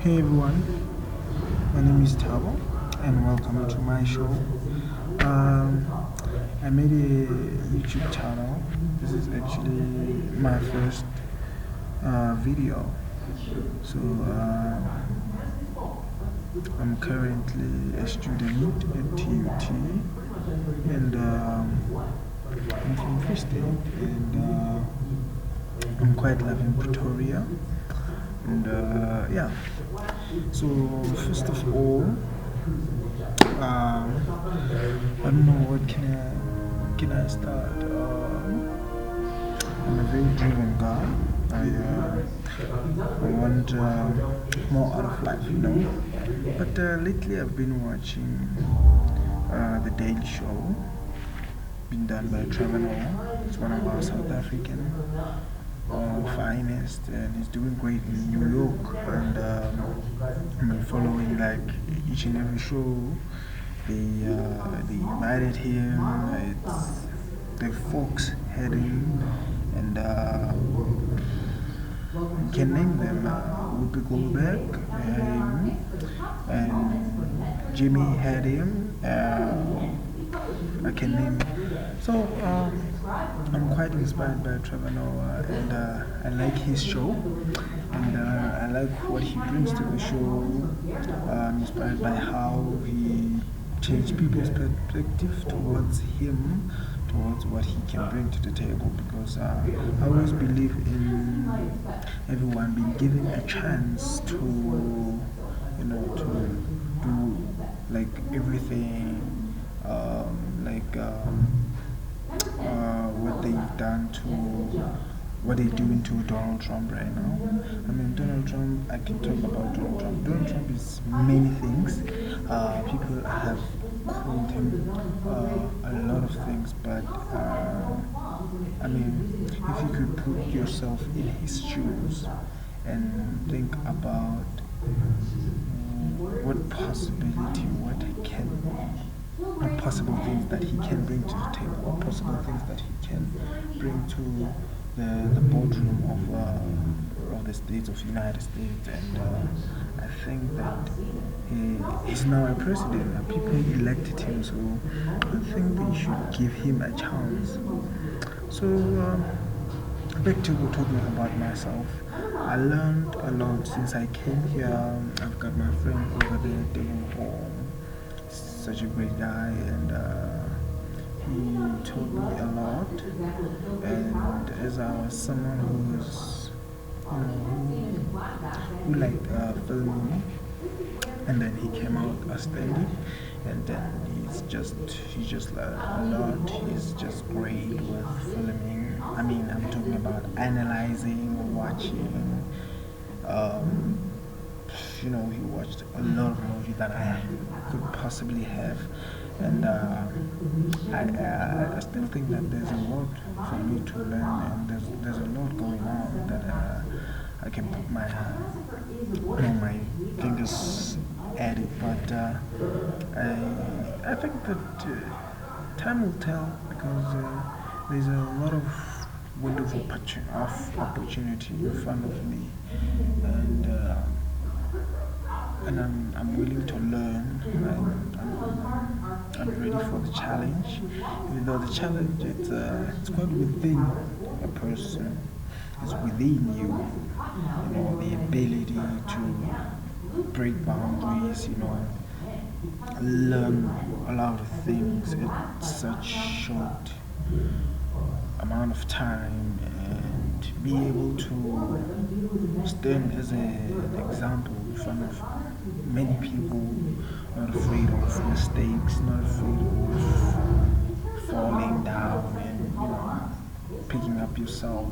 Hey everyone, my name is Tabo and welcome to my show. Um, I made a YouTube channel. This is actually my first video. So I'm currently a student at TUT and I'm from Free State and I'm quite loving Pretoria. And yeah, so first of all, I don't know what can I start. I'm a very driven guy. I want more out of life, you know. But lately I've been watching the Daily Show, been done by Trevor Noah. It's one of our South African finest, and he's doing great in New York. And I've been following like each and every show. They invited him. It's the Fox had him, and you can name them. Whoopi Goldberg had him, and Jimmy had him. I can name. So I'm quite inspired by Trevor Noah, and I like his show, and I like what he brings to the show. I'm inspired by how he changed people's perspective towards him, towards what he can bring to the table. Because I always believe in everyone being given a chance to, to do like everything, what they've done to what they're doing to Donald Trump right now. I mean, Donald Trump, I can talk about Donald Trump. Donald Trump is many things. People have called him a lot of things, but I mean, if you could put yourself in his shoes and think about what possibility, what possible things that he can bring to the table, what possible things that he can bring to the boardroom of the States of the United States, and I think that he's now a president and people elected him, so I think they should give him a chance. So back to talking about myself. I learned a lot since I came here. I've got my friend over there, Devon, such a great guy, and he taught me a lot. And as I was someone who liked filming, and then he came out outstanding, and then he just learned a lot. He's just great with filming. I mean, I'm talking about analyzing, watching. He watched a lot of movies that I could possibly have, and I still think that there's a lot for me to learn, and there's a lot going on that I can put my fingers at it, but I think that time will tell, because there's a lot of windows of opportunity in front of me, and I'm willing to learn. I'm ready for the challenge, even though the challenge it's quite within a person. It's within you, the ability to break boundaries, learn a lot of things at such short amount of time, and be able to stand as an example in front of many people, not afraid of mistakes, not afraid of falling down, and picking up yourself,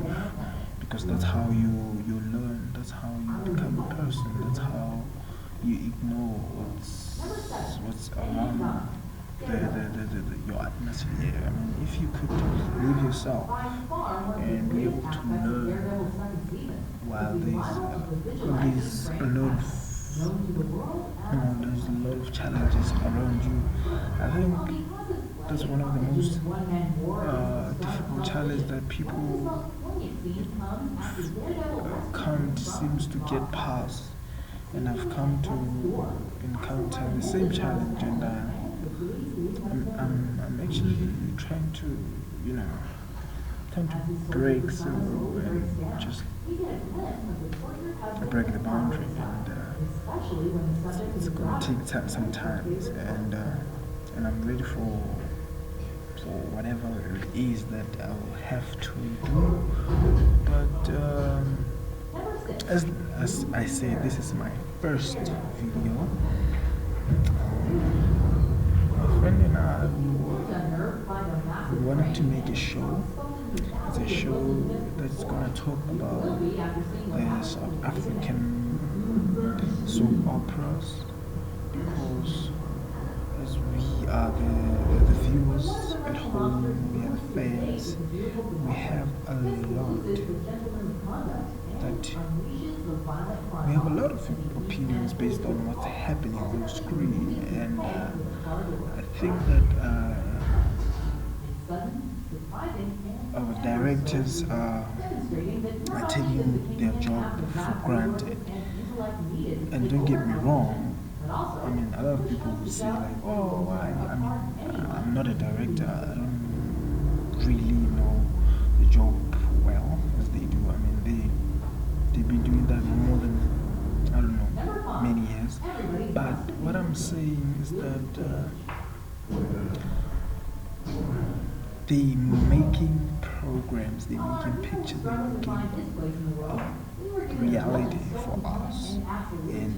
because that's how you learn, that's how you become a person, that's how you ignore what's around your atmosphere. I mean, if you could live yourself and be able to learn while there's a lot of challenges around you, I think that's one of the most difficult challenges that people can't seems to get past. and I've come to encounter the same challenge, and I'm actually trying to, you know, trying to break through and just break the boundary, and it's gonna take some time, and I'm ready for whatever it is that I will have to do. But as I say, this is my first video. My friend and I we wanted to make a show. It's a show that's gonna talk about the South African soap operas, because as we are the viewers at home, we are the fans, we have a lot that we have a lot of opinions based on what's happening on screen, and I think that our directors are taking their job for granted. And don't get me wrong, I mean, a lot of people will say like, oh, why? I mean, I'm not a director. I don't really know the job well as they do. I mean, they've been doing that more than, I don't know, many years. But what I'm saying is that they making programs, they making pictures, they making reality for us, and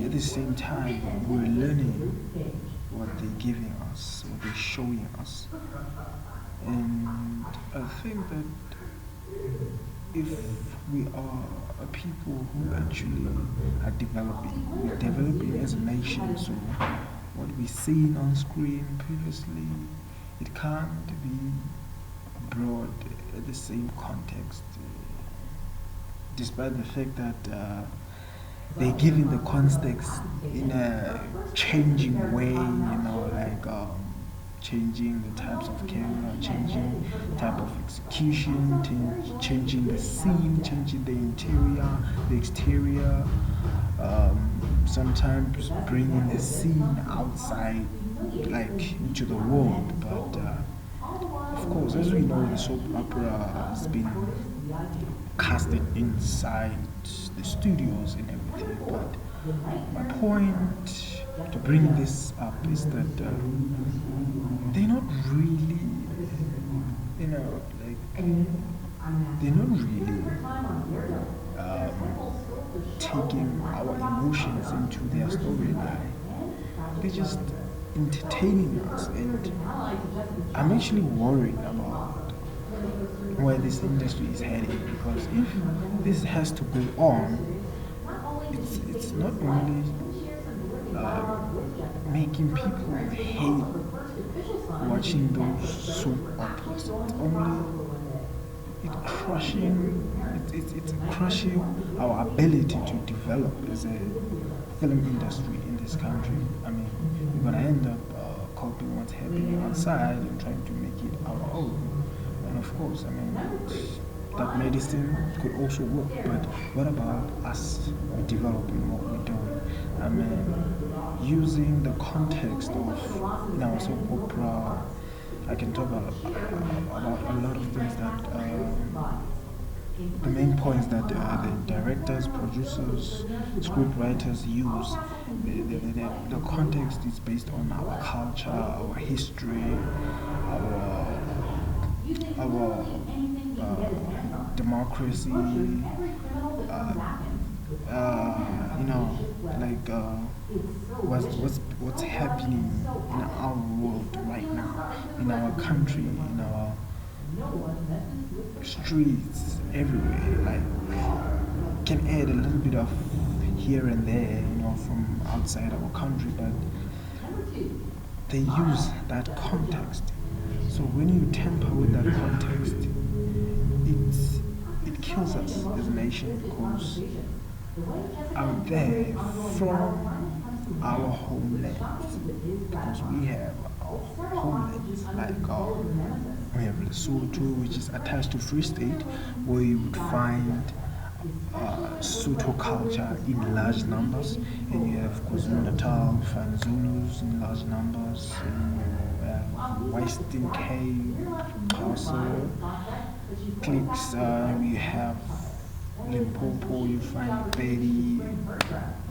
at the same time we're learning what they're giving us, what they're showing us. And I think that if we are a people who actually are developing, we're developing as a nation, so what we've seen on screen previously, it can't be brought at the same context, despite the fact that they're giving the context in a changing way, you know, like changing the types of camera, changing the type of execution, changing the scene, changing the interior, the exterior, sometimes bringing the scene outside, like into the world. But of course, as we know, the soap opera has been casted inside the studios and everything. But my point to bring this up is that they're not really, you know, like they're not really taking our emotions into their storyline. They're just entertaining us, and I'm actually worried about where this industry is heading, because if this has to go on, it's not only making people hate watching those soap operas, it's only it's crushing our ability to develop as a film industry in this country. I mean, we're gonna end up copying what's happening outside and trying to make it our own. And of course, I mean, that medicine could also work, but what about us developing what we're doing? I mean, using the context of, you know, soap opera, I can talk about a lot of things that, the main points that the directors, producers, script writers use. The context is based on our culture, our history, our democracy, you know, like what's happening in our world right now, in our country, in our streets, everywhere. Like, can add a little bit of here and there, you know, from outside our country, but they use that context. So when you tamper with that context, it kills us as a nation, because out there from our homelands, because we have our homelands, like we have Lesotho, which is attached to Free State, where you would find Soto culture in large numbers, and you have KwaZulu Natal, Fan Zulus in large numbers, and you have Western Cape, Xhosa, cliques, we have Limpopo, you find Betty,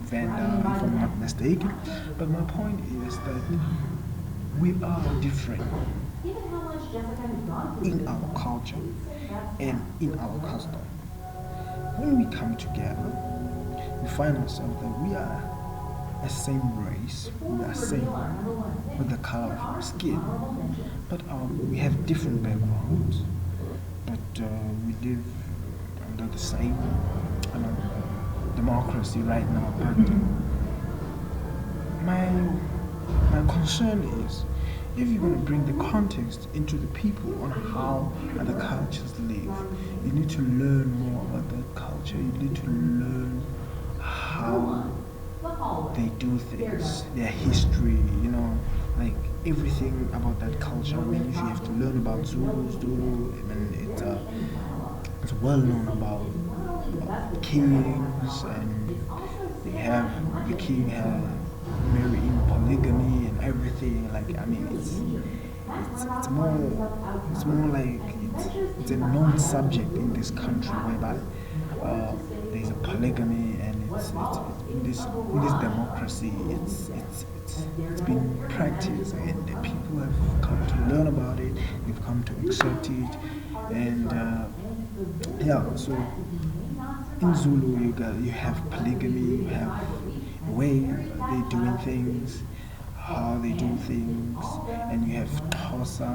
Vanda, if I'm not mistaken. But my point is that we are different in our culture and in our custom. When we come together, we find ourselves that we are a same race, we are same with the color of our skin, but we have different backgrounds, but we live under the same democracy right now. But my my concern is if you're going to bring the context into the people on how other cultures live, you need to learn more about that culture. You need to learn how they do things, their history, like everything about that culture. I mean, if you have to learn about Zulu, I mean, it's well known about kings, and they have the king has marrying polygamy and everything. Like, I mean, it's more like it's a known subject in this country whereby there's a polygamy, and it's in this democracy it's been practiced, and the people have come to learn about it, they've come to accept it, and yeah. So in Zulu, you have polygamy, you have the way they're doing things, how they do things, and you have Xhosa,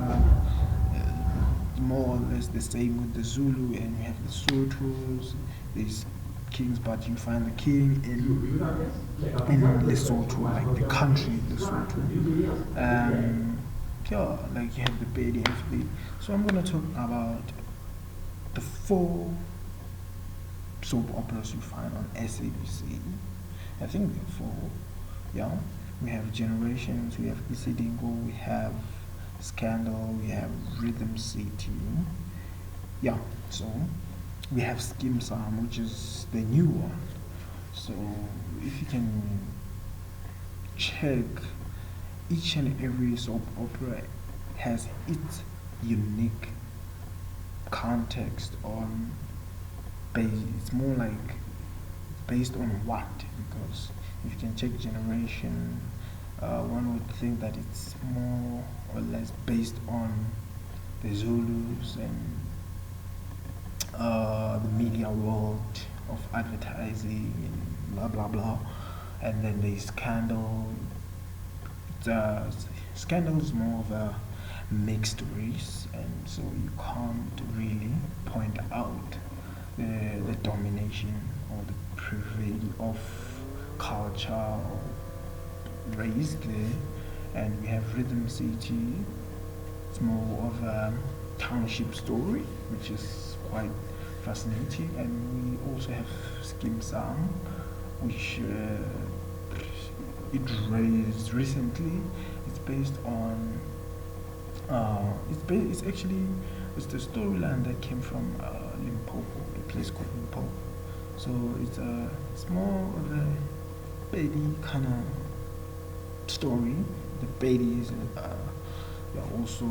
more or less the same with the Zulu, and you have the Sotos, these kings, but you find the king in Lesotho, like the country Lesotho. Yeah, like you have the BDF. So I'm gonna talk about the four soap operas you find on SABC. I think there are four. Yeah, we have Generations, we have Isidingo, we have Scandal, we have Rhythm City. Yeah, so we have Skim Sam, which is the new one. So if you can check, each and every soap opera has its unique context on base. It's more like based on what? Because if you can check Generation, one would think that it's more or less based on the Zulus and the media world of advertising and blah blah blah. And then there's Scandal. Scandal is more of a mixed race, and so you can't really point out the domination or the prevail of culture or race there. And we have Rhythm City. It's more of a township story, which is quite fascinating. And we also have Skim Sam, which it raised recently. It's based on it's the storyline that came from Limpopo, the place called Limpopo. So it's more of a baby kind of story. The babies are also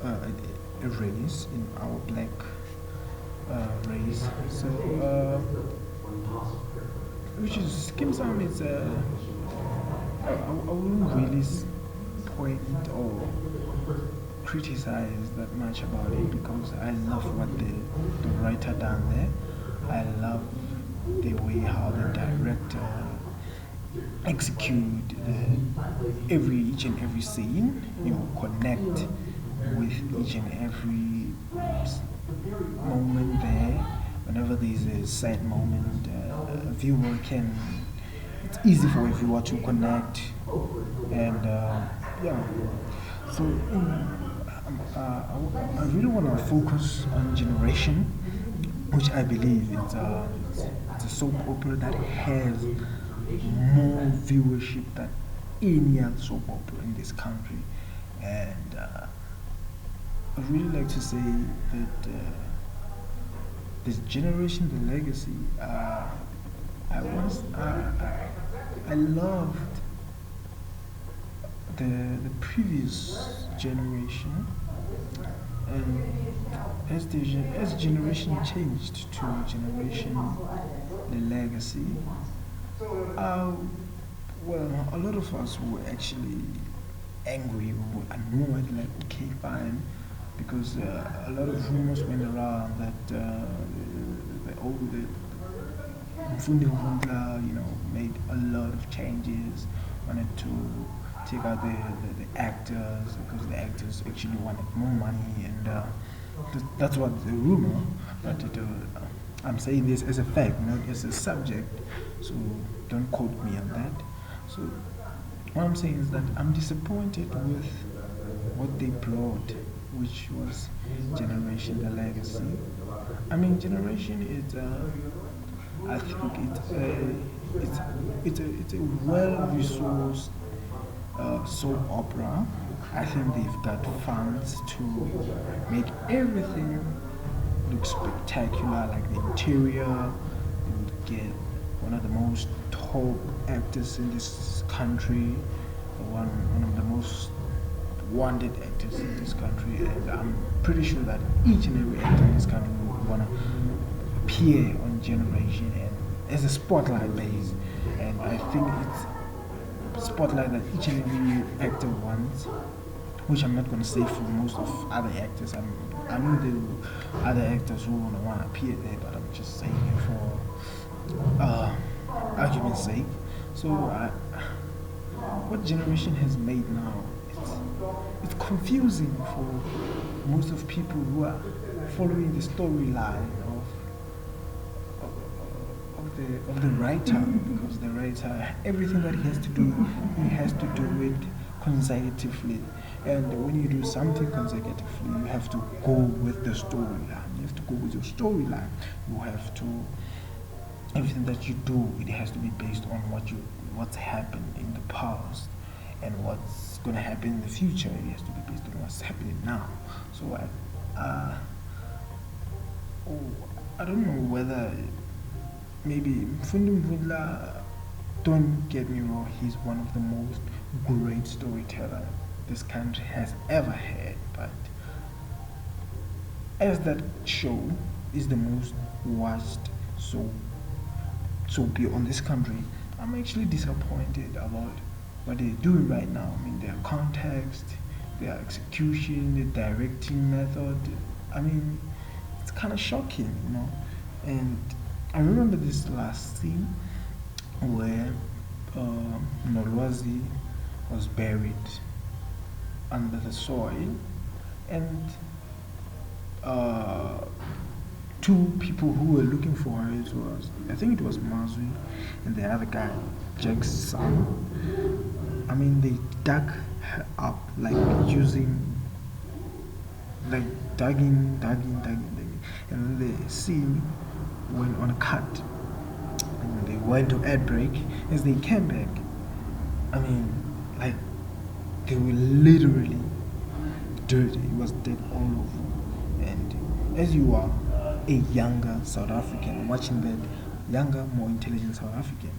a race in our black race. So which is Skim Sam. It's I wouldn't really point or criticize that much about it, because I love what the writer done there. I love the way how the director execute each and every scene. You connect with each and every moment there. Whenever there's a sad moment, a viewer can. It's easy for a viewer to connect, and yeah. So I really want to focus on Generation, which I believe it's a soap opera that has more viewership than any other soap opera in this country. And I'd really like to say that this generation, the legacy. I was I loved the previous generation, and as generation changed to generation, the legacy. Uh, well, a lot of us were actually angry or annoyed, like, okay, fine, because a lot of rumors went around that the Mfundi Mvundla, made a lot of changes, wanted to take out the actors because the actors actually wanted more money, and that's what the rumor. But I'm saying this as a fact, not as a subject, so don't quote me on that. So what I'm saying is that I'm disappointed with what they brought, which was Generation the Legacy. I mean, Generation is, I think it's a well resourced soap opera. I think they've got funds to make everything look spectacular, like the interior. They would get one of the most top actors in this country, one of the most wanted actors in this country, and I'm pretty sure that each and every actor in this country would want to appear on Generation and as a spotlight base. And I think it's spotlight that each and every actor wants, which I'm not going to say for most of other actors. I know there are other actors who want to appear there, but I'm just saying it for argument's sake. So what Generation has made now, it's confusing for most of people who are following the storyline of the writer, because the writer, everything that he has to do it consecutively. And when you do something consecutively, you have to go with the storyline. You have to go with your storyline. You have to, everything that you do, it has to be based on what's happened in the past and what's going to happen in the future. It has to be based on what's happening now. So I don't know whether maybe Mfundi Mvundla, don't get me wrong, he's one of the most great storyteller this country has ever had. But as that show is the most watched soapy on this country, I'm actually disappointed about what they're doing right now. I mean, their context, their execution, their directing method. I mean, it's kind of shocking. And I remember this last scene where Nolwazi was buried under the soil, and two people who were looking for her, I think it was Mazui and the other guy, Jack's son. I mean, they dug her up, like digging, and then the scene went on a cut, and they went to ad break. As they came back, I mean, like, they were literally dirty. It was dead all over. And as you are a younger South African watching that, younger, more intelligent South African,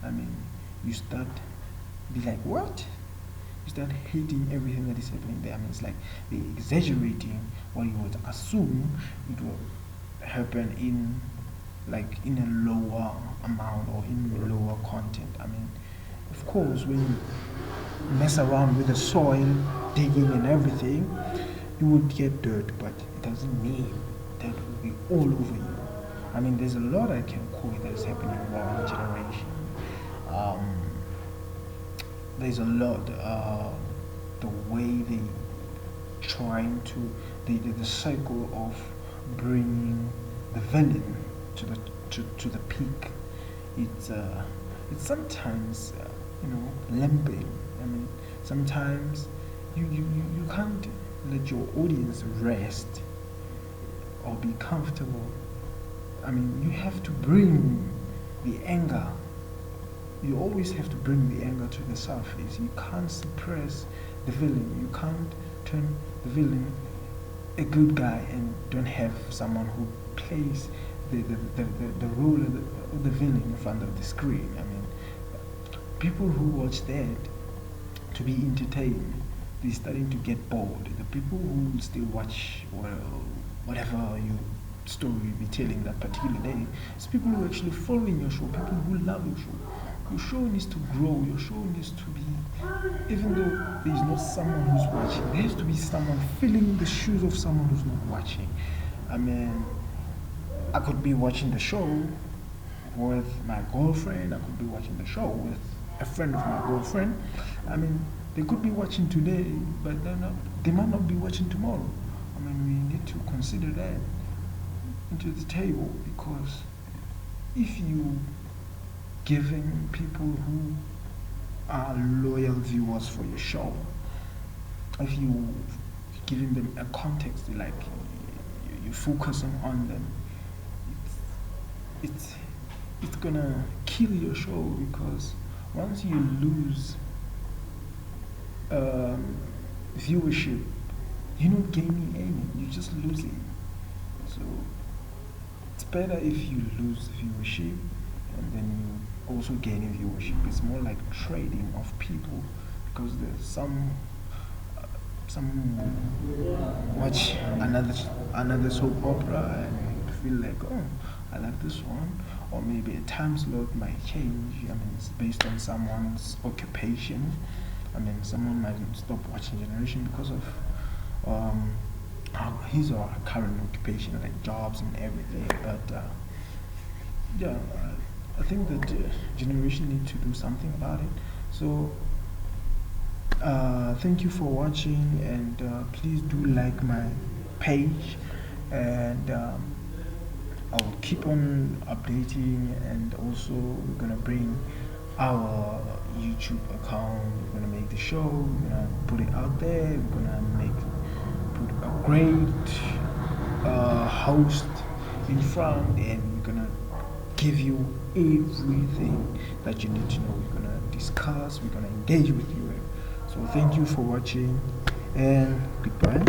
I mean, you start be like, what? You start hating everything that is happening there. I mean, it's like they exaggerating what you would assume it will happen in a lower amount or in lower content. I mean, of course, when you mess around with the soil, digging and everything, you would get dirt, but it doesn't mean that it will be all over you. I mean, there's a lot I can quote that is happening around Generation. There's a lot, the way they trying to, the cycle of bringing the villain to the peak. It's sometimes limping. I mean, sometimes you can't let your audience rest or be comfortable. I mean, you have to bring the anger. You always have to bring the anger to the surface. You can't suppress the villain. You can't turn the villain a good guy and don't have someone who plays the role of the villain in front of the screen. I mean, people who watch that to be entertained, they're starting to get bored. The people who still watch, well, whatever you story you be telling that particular day, it's people who are actually following your show, people who love your show. Your show needs to grow, your show needs to be, even though there's not someone who's watching, there has to be someone filling the shoes of someone who's not watching. I mean, I could be watching the show with my girlfriend, I could be watching the show with a friend of my girlfriend. I mean, they could be watching today, but they might not be watching tomorrow. I mean, we need to consider that into the table, because if you giving people who are loyal viewers for your show, if you giving them a context, like you focusing on them, it's gonna kill your show, because once you lose viewership, you're not gaining any, you're just losing. So it's better if you lose viewership and then you also gaining viewership. It's more like trading of people, because there's some watch another soap opera and feel like, oh, I like this one, or maybe a time slot might change. I mean, it's based on someone's occupation. I mean, someone might stop watching Generation because of his or her current occupation, like jobs and everything. But yeah, I think that Generation need to do something about it. So thank you for watching, and please do like my page, and I'll keep on updating, and also we're gonna bring our YouTube account, we're gonna make the show, we're gonna put it out there, we're gonna put a great host in front, and we're gonna give you everything that you need to know. We're gonna discuss, we're gonna engage with you. So thank you for watching, and goodbye.